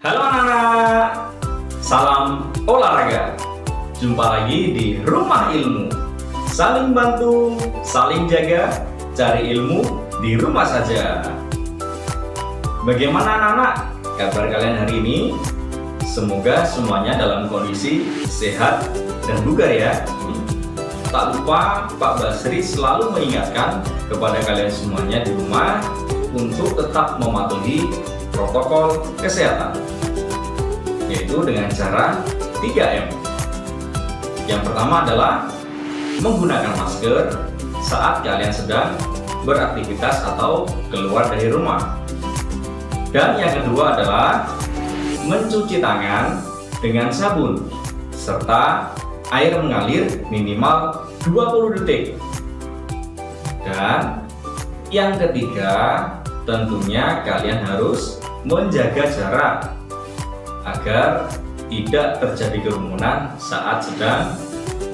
Halo anak-anak, salam olahraga. Jumpa lagi di Rumah Ilmu. Saling bantu, saling jaga, cari ilmu di rumah saja. Bagaimana anak-anak? Kabar kalian hari ini? Semoga semuanya dalam kondisi sehat dan bugar ya. Tak lupa Pak Basri selalu mengingatkan kepada kalian semuanya di rumah untuk tetap mematuhi protokol kesehatan, yaitu dengan cara 3M. Yang pertama adalah menggunakan masker saat kalian sedang beraktivitas atau keluar dari rumah. Dan yang kedua adalah mencuci tangan dengan sabun serta air mengalir minimal 20 detik. Dan yang ketiga, tentunya kalian harus menjaga jarak agar tidak terjadi kerumunan saat sedang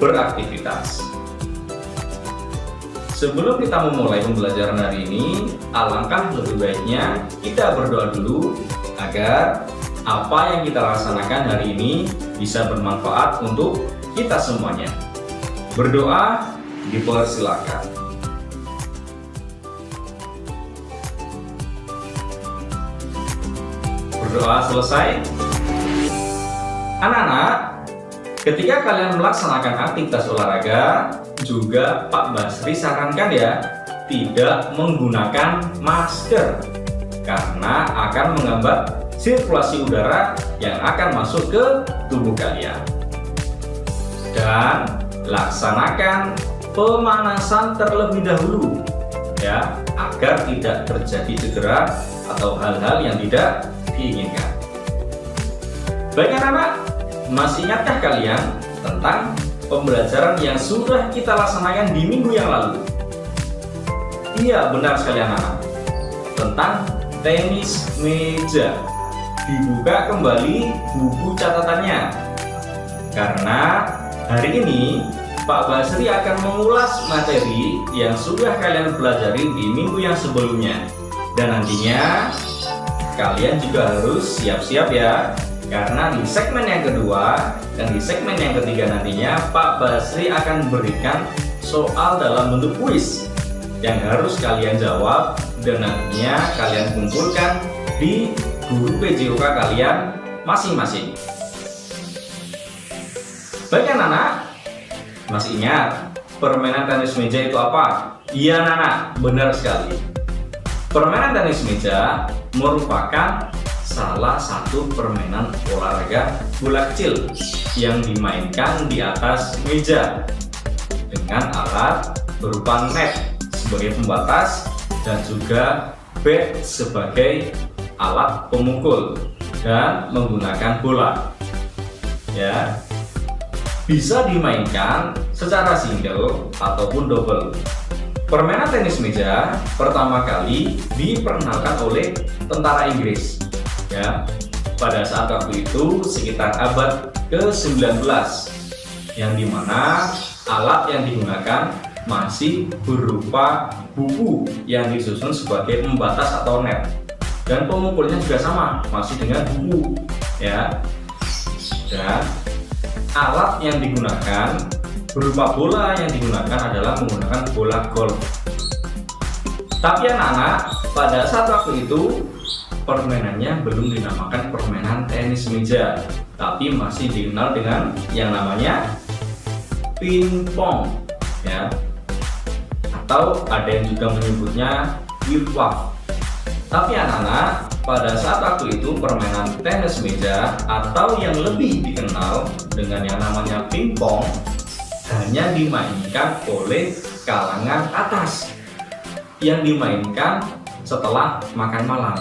beraktivitas. Sebelum kita memulai pembelajaran hari ini, alangkah lebih baiknya kita berdoa dulu agar apa yang kita laksanakan hari ini bisa bermanfaat untuk kita semuanya. Berdoa dipersilakan. Berdoa selesai. Anak-anak, ketika kalian melaksanakan aktivitas olahraga, juga Pak Basri sarankan ya, tidak menggunakan masker karena akan menghambat sirkulasi udara yang akan masuk ke tubuh kalian. Dan laksanakan pemanasan terlebih dahulu ya, agar tidak terjadi cedera atau hal-hal yang tidak diinginkan. Baik anak-anak, masih ingatkah kalian tentang pembelajaran yang sudah kita laksanakan di minggu yang lalu? Iya, benar sekali anak-anak, tentang tenis meja. Dibuka kembali buku catatannya, karena hari ini Pak Basri akan mengulas materi yang sudah kalian pelajari di minggu yang sebelumnya. Dan nantinya kalian juga harus siap-siap ya, karena di segmen yang kedua dan di segmen yang ketiga nantinya Pak Basri akan berikan soal dalam bentuk kuis yang harus kalian jawab dan nantinya kalian kumpulkan di guru PJOK kalian masing-masing. Baik anak-anak, masih ingat permainan tenis meja itu apa? Iya anak-anak, benar sekali. Permainan tenis meja merupakan salah satu permainan olahraga bola kecil yang dimainkan di atas meja dengan alat berupa net sebagai pembatas dan juga bat sebagai alat pemukul dan menggunakan bola. Ya, bisa dimainkan secara single ataupun double. Permainan tenis meja pertama kali diperkenalkan oleh tentara Inggris ya, pada saat waktu itu sekitar abad ke-19, yang dimana alat yang digunakan masih berupa buku yang disusun sebagai pembatas atau net, dan pemukulnya juga sama, masih dengan buku ya. Dan alat yang digunakan berupa bola yang digunakan adalah menggunakan bola golf. Tapi anak-anak, pada saat waktu itu permainannya belum dinamakan permainan tenis meja, tapi masih dikenal dengan yang namanya pingpong ya, atau ada yang juga menyebutnya wirwaf. Tapi anak-anak, pada saat waktu itu permainan tenis meja atau yang lebih dikenal dengan yang namanya pingpong hanya dimainkan oleh kalangan atas, yang dimainkan setelah makan malam.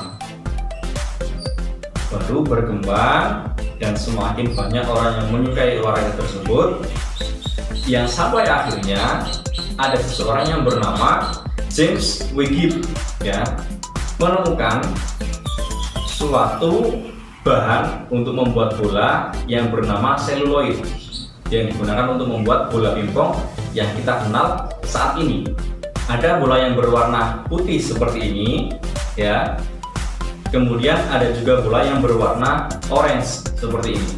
Baru berkembang dan semakin banyak orang yang menyukai olahraga tersebut, yang sampai akhirnya ada seseorang yang bernama James Wigip ya, menemukan suatu bahan untuk membuat bola yang bernama seluloid yang digunakan untuk membuat bola pingpong yang kita kenal saat ini. Ada bola yang berwarna putih seperti ini ya, Kemudian ada juga gula yang berwarna orange seperti ini.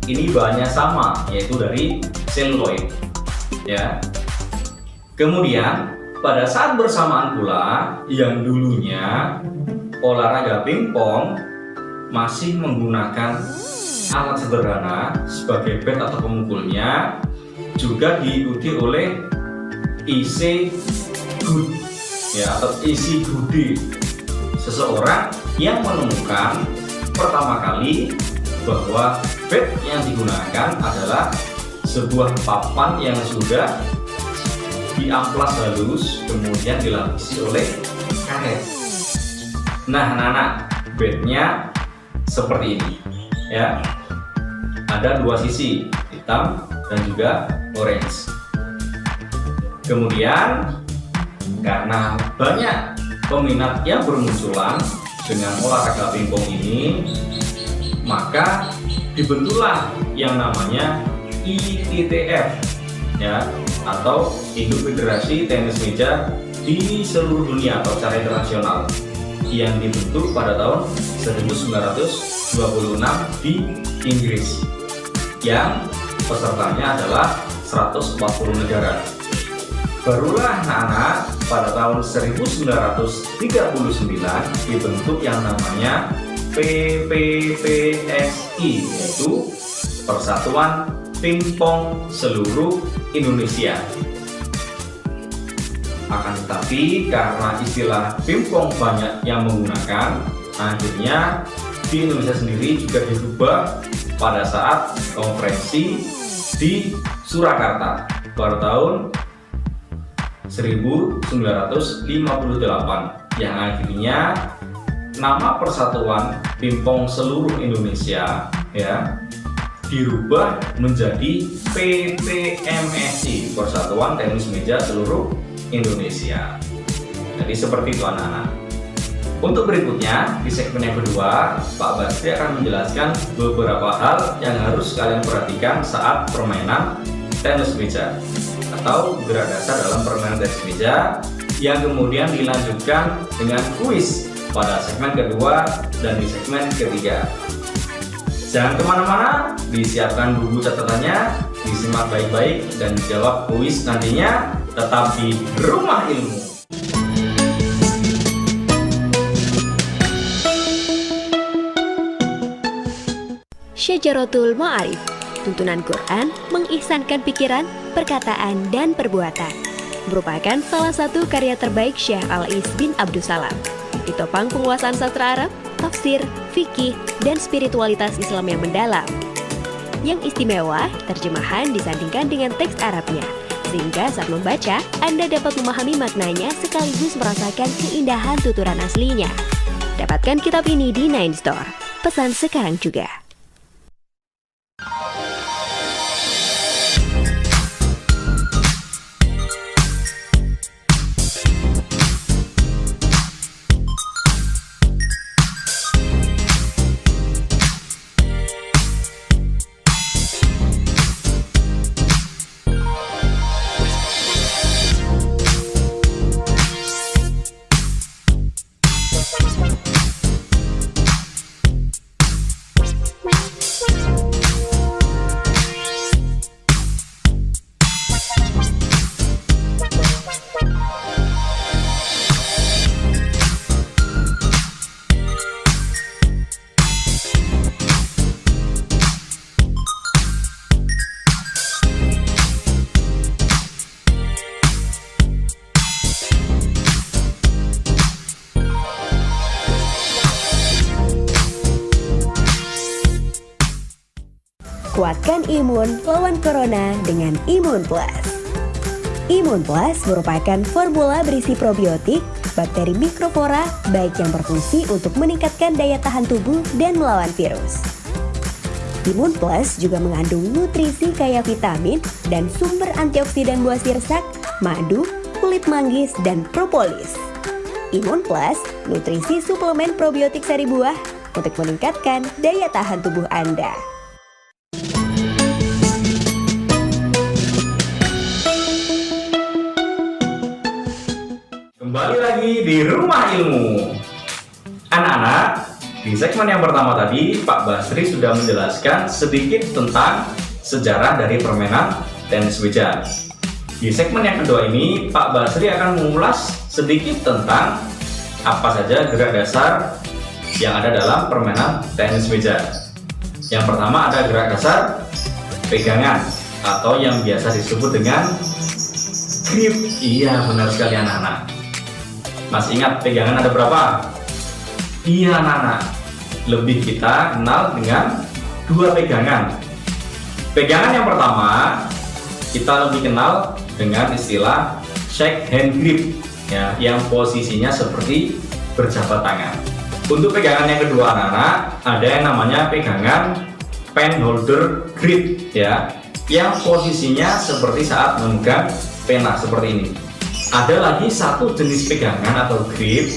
Ini bahannya sama, yaitu dari seluloid. Ya. Kemudian pada saat bersamaan pula yang dulunya olahraga pingpong masih menggunakan alat sederhana sebagai bat atau pemukulnya, juga diikuti oleh isi gud, ya, atau isi gude, seseorang yang menemukan pertama kali bahwa bat yang digunakan adalah sebuah papan yang sudah diamplas halus kemudian dilapisi oleh karet. Nah, anak-anak, batnya seperti ini, ya. Ada dua sisi, hitam dan juga orange. Kemudian karena banyak peminat yang bermunculan dengan olahraga pingpong ini, maka dibentuklah yang namanya ITTF, ya, atau Induk Federasi Tenis Meja di seluruh dunia atau secara internasional, yang dibentuk pada tahun 1926 di Inggris, yang pesertanya adalah 140 negara. Barulah anak-anak pada tahun 1939 dibentuk yang namanya PPPSI, yaitu Persatuan Pingpong Seluruh Indonesia. Akan tetapi karena istilah pingpong banyak yang menggunakan, akhirnya di Indonesia sendiri juga dirubah pada saat konferensi di Surakarta pada tahun 1958, yang akhirnya nama Persatuan Pingpong Seluruh Indonesia, ya, dirubah menjadi PTMSI, Persatuan Tenis Meja Seluruh Indonesia. Jadi seperti itu anak-anak. Untuk berikutnya di segmen yang kedua, Pak Basri akan menjelaskan beberapa hal yang harus kalian perhatikan saat permainan tenis meja atau gerak dasar dalam permainan tenis meja, yang kemudian dilanjutkan dengan kuis pada segmen kedua dan di segmen ketiga. Jangan kemana-mana, disiapkan buku catatannya, disimak baik-baik, dan dijawab kuis nantinya tetap di Rumah Ilmu. Syajaratul Ma'arif, tuntunan Quran mengihsankan pikiran, perkataan, dan perbuatan, merupakan salah satu karya terbaik Syekh Al-Is bin Abdussalam. Ditopang penguasaan sastra Arab, tafsir, fikih, dan spiritualitas Islam yang mendalam. Yang istimewa, terjemahan disandingkan dengan teks Arabnya, sehingga saat membaca, Anda dapat memahami maknanya sekaligus merasakan keindahan tuturan aslinya. Dapatkan kitab ini di Nine Store. Pesan sekarang juga. Kuatkan imun lawan corona dengan Imun Plus. Imun Plus merupakan formula berisi probiotik, bakteri mikroflora, baik yang berfungsi untuk meningkatkan daya tahan tubuh dan melawan virus. Imun Plus juga mengandung nutrisi kaya vitamin dan sumber antioksidan buah sirsak, madu, kulit manggis, dan propolis. Imun Plus, nutrisi suplemen probiotik sari buah untuk meningkatkan daya tahan tubuh Anda. Kembali lagi di Rumah Ilmu. Anak-anak, Di segmen yang pertama tadi, Pak Basri sudah menjelaskan sedikit tentang sejarah dari permainan tenis meja. Di segmen yang kedua ini, Pak Basri akan mengulas sedikit tentang apa saja gerak dasar yang ada dalam permainan tenis meja. Yang pertama ada gerak dasar pegangan atau yang biasa disebut dengan grip. Iya, benar sekali anak-anak. Masih ingat pegangan ada berapa? Iya anak-anak, lebih kita kenal dengan dua pegangan. Pegangan yang pertama kita lebih kenal dengan istilah shake hand grip ya, yang posisinya seperti berjabat tangan. Untuk pegangan yang kedua anak-anak, ada yang namanya pegangan pen holder grip ya, yang posisinya seperti saat memegang pena seperti ini. Ada lagi satu jenis pegangan atau grip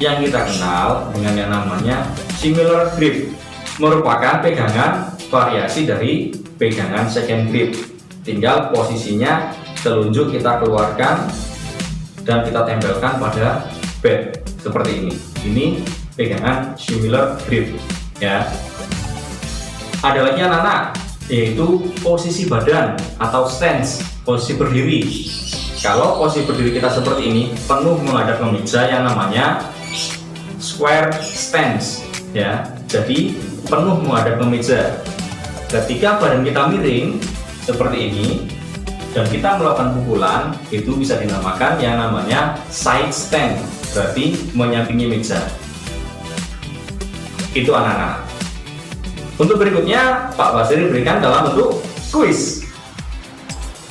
yang kita kenal dengan yang namanya similar grip, merupakan pegangan variasi dari pegangan second grip. Tinggal posisinya telunjuk kita keluarkan dan kita tempelkan pada bat seperti ini. Ini pegangan similar grip ya. Ada lagi anak-anak, yaitu posisi badan atau stance, posisi berdiri. Kalau posisi berdiri kita seperti ini, penuh menghadap ke meja, yang namanya square stance ya. Jadi penuh menghadap ke meja. Ketika badan kita miring seperti ini dan kita melakukan pukulan, itu bisa dinamakan yang namanya side stand, berarti menyampingi meja. Itu anak-anak. Untuk berikutnya Pak Basri berikan dalam bentuk kuis.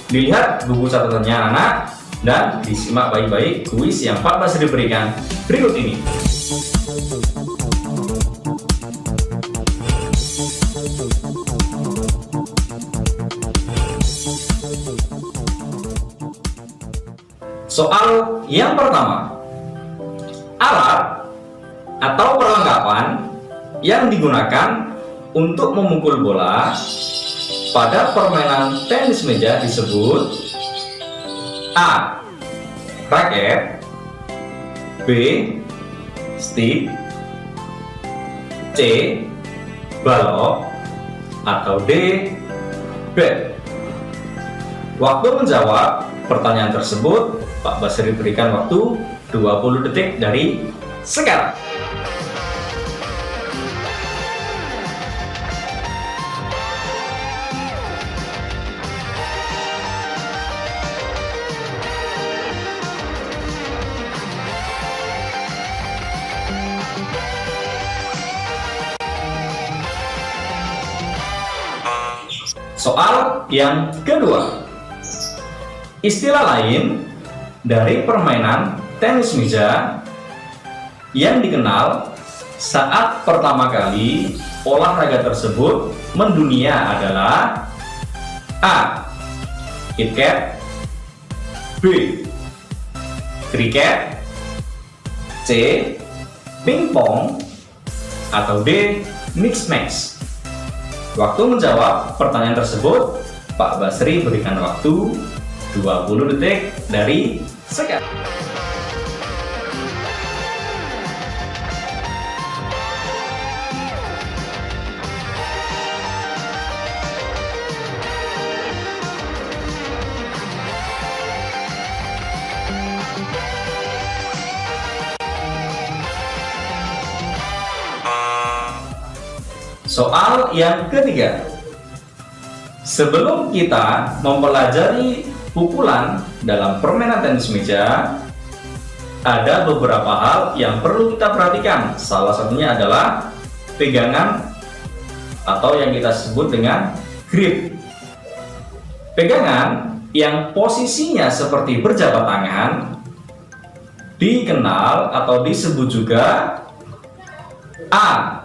Dilihat buku catatannya anak dan disimak baik-baik kuis yang Pak Basri berikan berikut ini. Soal yang pertama, alat atau perlengkapan yang digunakan untuk memukul bola pada permainan tenis meja disebut A. Raket, B. Stick, C. Balok, atau D. Bat. Waktu menjawab pertanyaan tersebut Pak Basri berikan waktu 20 detik dari sekarang. Soal yang kedua, istilah lain dari permainan tenis meja yang dikenal saat pertama kali olahraga tersebut mendunia adalah A. Cricket, B. Cricket, C. Pingpong, atau D. Mixed match. Waktu menjawab pertanyaan tersebut Pak Basri berikan waktu 20 detik dari sekarang. Soal yang ketiga, sebelum kita mempelajari pukulan dalam permainan tenis meja, ada beberapa hal yang perlu kita perhatikan. Salah satunya adalah pegangan atau yang kita sebut dengan grip. Pegangan yang posisinya seperti berjabat tangan dikenal atau disebut juga A.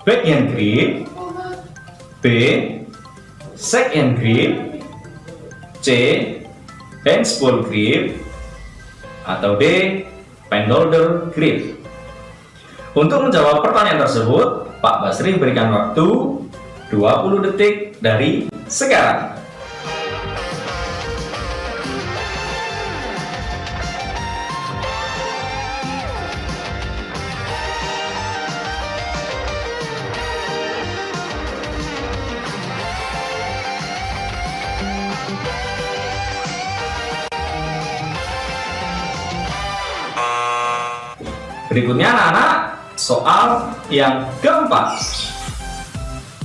Backhand grip, B. Second grip, C. Handball grip, atau D. Penholder grip. Untuk menjawab pertanyaan tersebut, Pak Basri berikan waktu 20 detik dari sekarang. Berikutnya anak-anak, soal yang keempat.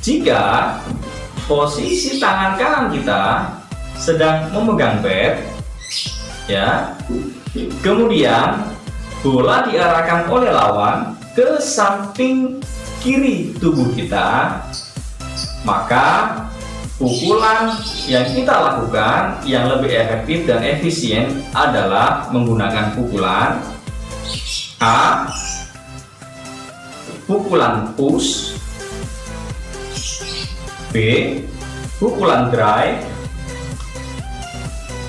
Jika posisi tangan kanan kita sedang memegang bat, ya, kemudian bola diarahkan oleh lawan ke samping kiri tubuh kita, maka pukulan yang kita lakukan yang lebih efektif dan efisien adalah menggunakan pukulan A. Pukulan push, B. Pukulan drive,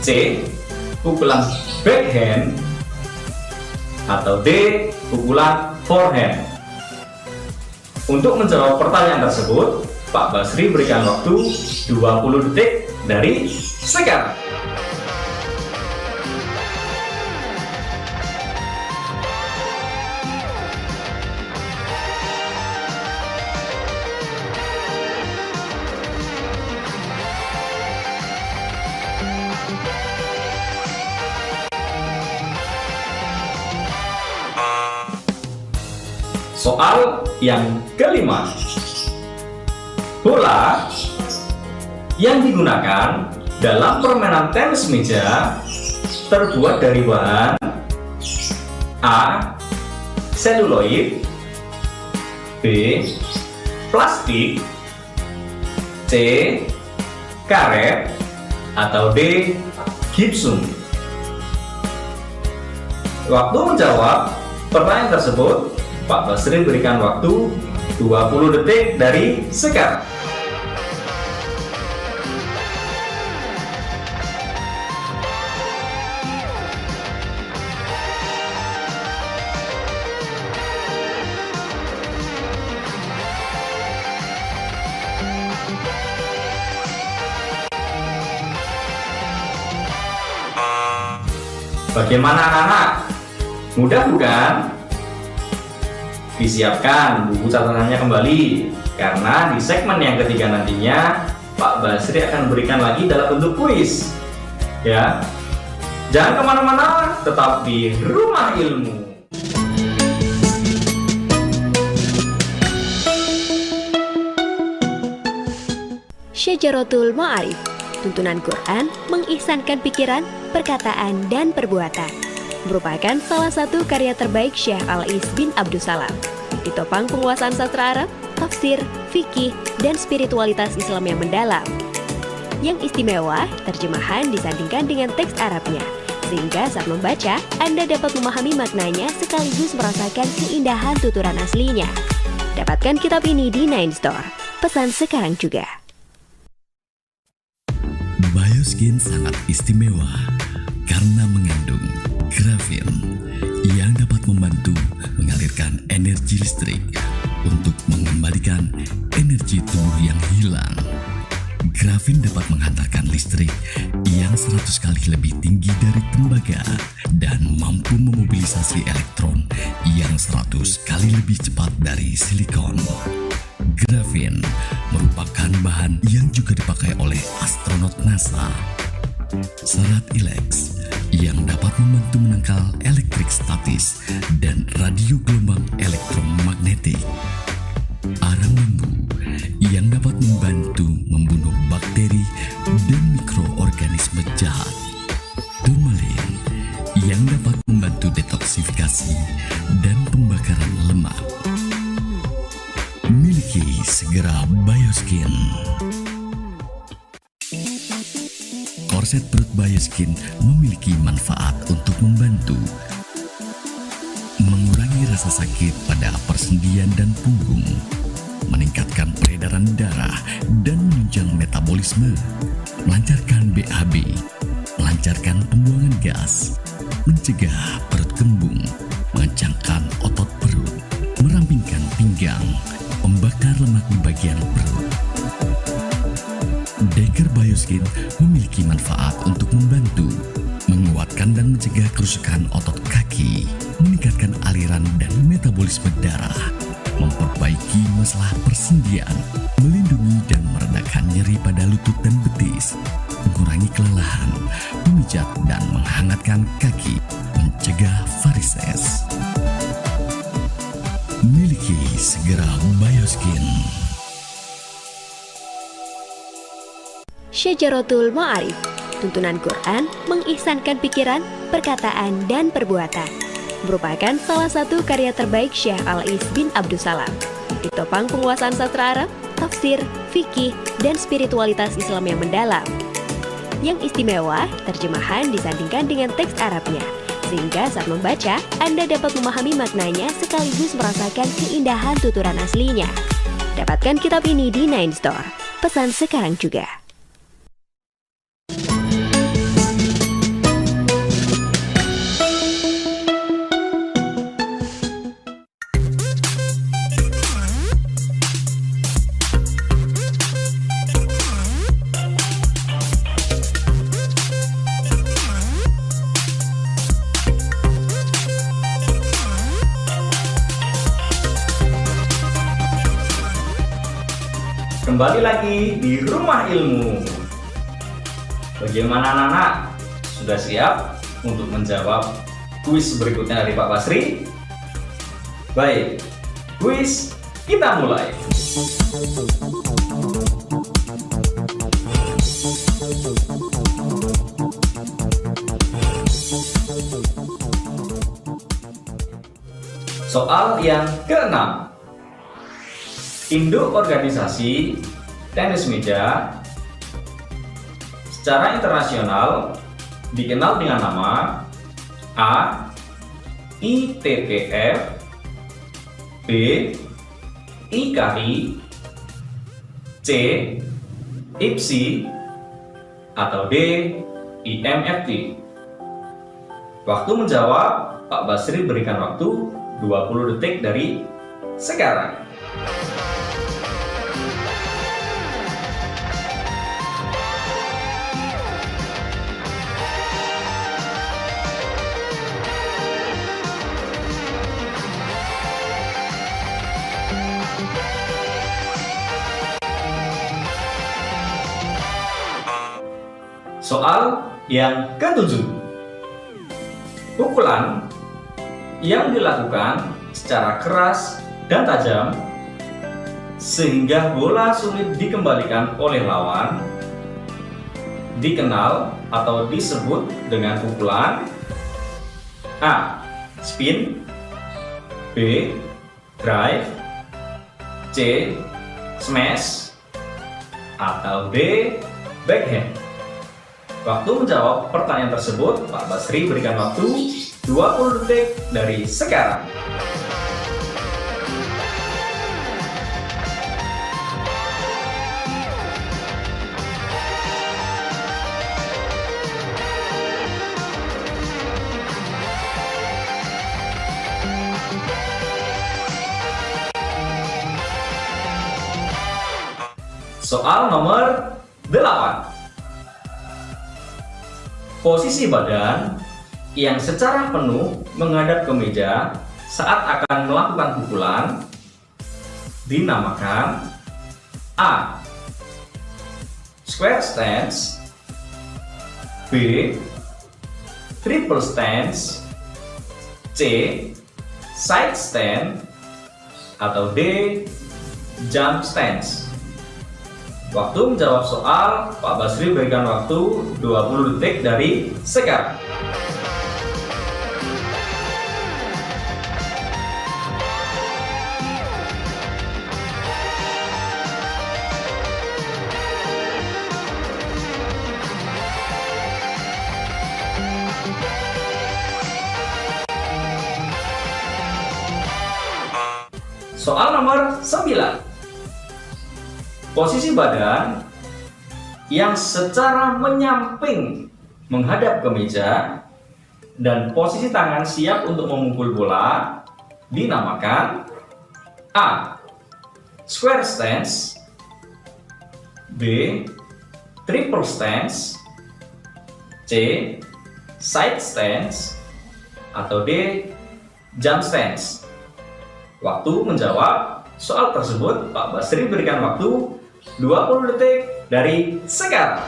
C. Pukulan backhand, atau D. Pukulan forehand. Untuk menjawab pertanyaan tersebut, Pak Basri berikan waktu 20 detik dari sekarang. Soal yang kelima. Bola yang digunakan dalam permainan tenis meja terbuat dari bahan A. Seluloid, B. Plastik, C. Karet, atau D. Gipsum. Waktu menjawab pertanyaan tersebut, Pak Basri berikan waktu 20 detik dari sekarang. Bagaimana anak-anak? Mudah bukan? Disiapkan buku catatannya kembali, karena di segmen yang ketiga nantinya Pak Basri akan berikan lagi dalam bentuk kuis. Ya, jangan kemana-mana, tetap di Rumah Ilmu. Syajaratul Ma'arif, tuntunan Quran mengihsankan pikiran, perkataan, dan perbuatan, merupakan salah satu karya terbaik Syekh Al-Is bin Abdussalam. Ditopang penguasaan sastra Arab, tafsir, fikih, dan spiritualitas Islam yang mendalam. Yang istimewa, terjemahan disandingkan dengan teks Arabnya, sehingga saat membaca, Anda dapat memahami maknanya sekaligus merasakan keindahan tuturan aslinya. Dapatkan kitab ini di Nine Store. Pesan sekarang juga. Bioskin sangat istimewa karena mengandung grafin yang dapat membantu mengalirkan energi listrik untuk mengembalikan energi tubuh yang hilang. Grafin dapat menghantarkan listrik yang 100 kali lebih tinggi dari tembaga dan mampu memobilisasi elektron yang 100 kali lebih cepat dari silikon. Grafin merupakan bahan yang juga dipakai oleh astronot NASA. Serat ilex yang dapat membantu menangkal elektrik statis dan radio gelombang elektromagnetik. Arang bambu yang dapat membantu membunuh bakteri dan mikroorganisme jahat. Turmalin yang dapat membantu detoksifikasi dan pembakaran lemak. Miliki segera Bioskin. Korset perut Bioskin memiliki manfaat untuk membantu mengurangi rasa sakit pada persendian dan punggung, meningkatkan peredaran darah dan menunjang metabolisme, melancarkan BAB, melancarkan pembuangan gas, mencegah perut kembung, mengencangkan otot perut, merampingkan pinggang, membakar lemak di bagian perut. Deker Bioskin memiliki manfaat untuk membantu menguatkan dan mencegah kerusakan otot kaki, meningkatkan aliran dan metabolisme darah, memperbaiki masalah persendian, melindungi dan meredakan nyeri pada lutut dan betis, mengurangi kelelahan, memijat dan menghangatkan kaki, mencegah varises. Miliki segera Bioskin. Syajaratul Ma'arif, tuntunan Quran mengihsankan pikiran, perkataan, dan perbuatan. Merupakan salah satu karya terbaik Syekh Al-Is bin Abdussalam. Ditopang penguasaan sastra Arab, tafsir, fikih, dan spiritualitas Islam yang mendalam. Yang istimewa, terjemahan disandingkan dengan teks Arabnya, sehingga saat membaca, Anda dapat memahami maknanya sekaligus merasakan keindahan tuturan aslinya. Dapatkan kitab ini di Nine Store. Pesan sekarang juga. Kembali lagi di Rumah Ilmu. Bagaimana anak-anak? Sudah siap untuk menjawab kuis berikutnya dari Pak Basri? Baik, kuis kita mulai. Soal yang ke-6. Induk organisasi tenis meja secara internasional dikenal dengan nama A. ITTF, B. IKI, C. IPSI, atau D. IMFT. Waktu menjawab, Pak Basri berikan waktu 20 detik dari sekarang. Soal yang ke-7. Pukulan yang dilakukan secara keras dan tajam sehingga bola sulit dikembalikan oleh lawan dikenal atau disebut dengan pukulan A. Spin, B. Drive, C. Smash, atau D. Backhand. Waktu menjawab pertanyaan tersebut, Pak Basri berikan waktu 20 detik dari sekarang. Soal nomor 8. Posisi badan yang secara penuh menghadap ke meja saat akan melakukan pukulan dinamakan A. Square stance, B. Triple stance, C. Side stand, atau D. Jump stance. Waktu menjawab soal, Pak Basri berikan waktu 20 detik dari sekarang. Soal nomor 9. Posisi badan yang secara menyamping menghadap ke meja dan posisi tangan siap untuk memukul bola dinamakan A. Square stance, B. Triple stance, C. Side stance, atau D. Jump stance. Waktu menjawab soal tersebut, Pak Basri berikan waktu 20 detik dari sekarang.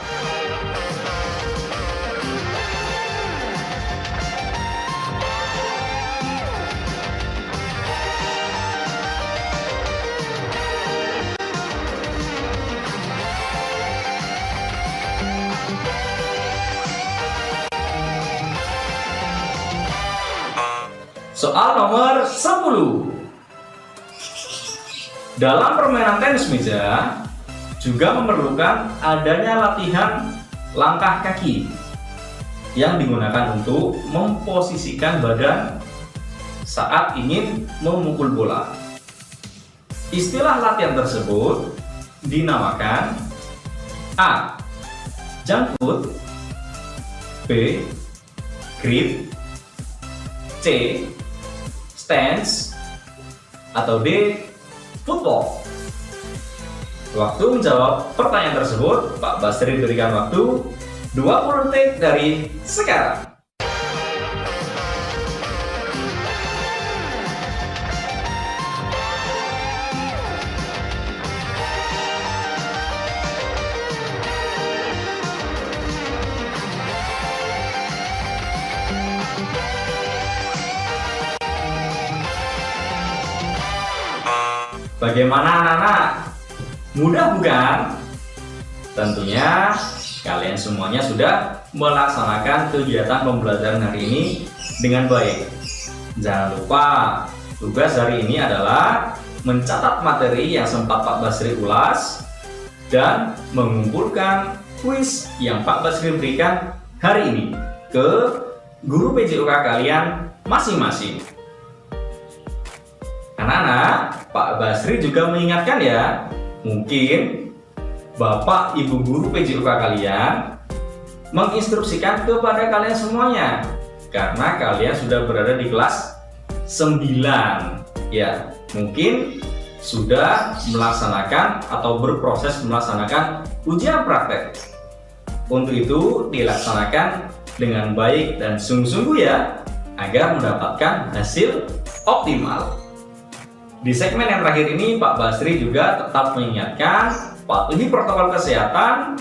Soal nomor 10. Dalam permainan tenis meja juga memerlukan adanya latihan langkah kaki yang digunakan untuk memposisikan badan saat ingin memukul bola. Istilah latihan tersebut dinamakan A. Jump foot, B. Grip, C. Stance, atau D. Football. Waktu menjawab pertanyaan tersebut, Pak Basri berikan waktu 20 detik dari sekarang. Bagaimana anak-anak? Mudah bukan? Tentunya kalian semuanya sudah melaksanakan kegiatan pembelajaran hari ini dengan baik. Jangan lupa, tugas hari ini adalah mencatat materi yang sempat Pak Basri ulas dan mengumpulkan kuis yang Pak Basri berikan hari ini ke guru PJOK kalian masing-masing. Anak-anak, Pak Basri juga mengingatkan ya, mungkin Bapak Ibu guru PJOK kalian menginstruksikan kepada kalian semuanya karena kalian sudah berada di kelas 9. Ya, mungkin sudah melaksanakan atau berproses melaksanakan ujian praktek. Untuk itu dilaksanakan dengan baik dan sungguh-sungguh ya, agar mendapatkan hasil optimal. Di segmen yang terakhir ini, Pak Basri juga tetap mengingatkan, patuhi protokol kesehatan,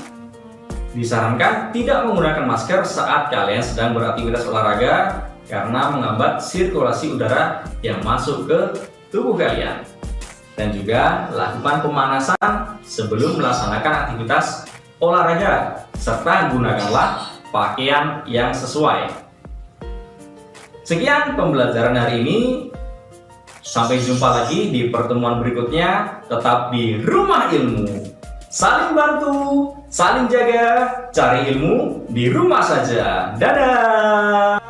disarankan tidak menggunakan masker saat kalian sedang beraktivitas olahraga karena menghambat sirkulasi udara yang masuk ke tubuh kalian. Dan juga lakukan pemanasan sebelum melaksanakan aktivitas olahraga, serta gunakanlah pakaian yang sesuai. Sekian pembelajaran hari ini. Sampai jumpa lagi di pertemuan berikutnya. Tetap di Rumah Ilmu. Saling bantu, saling jaga, cari ilmu di rumah saja. Dadah!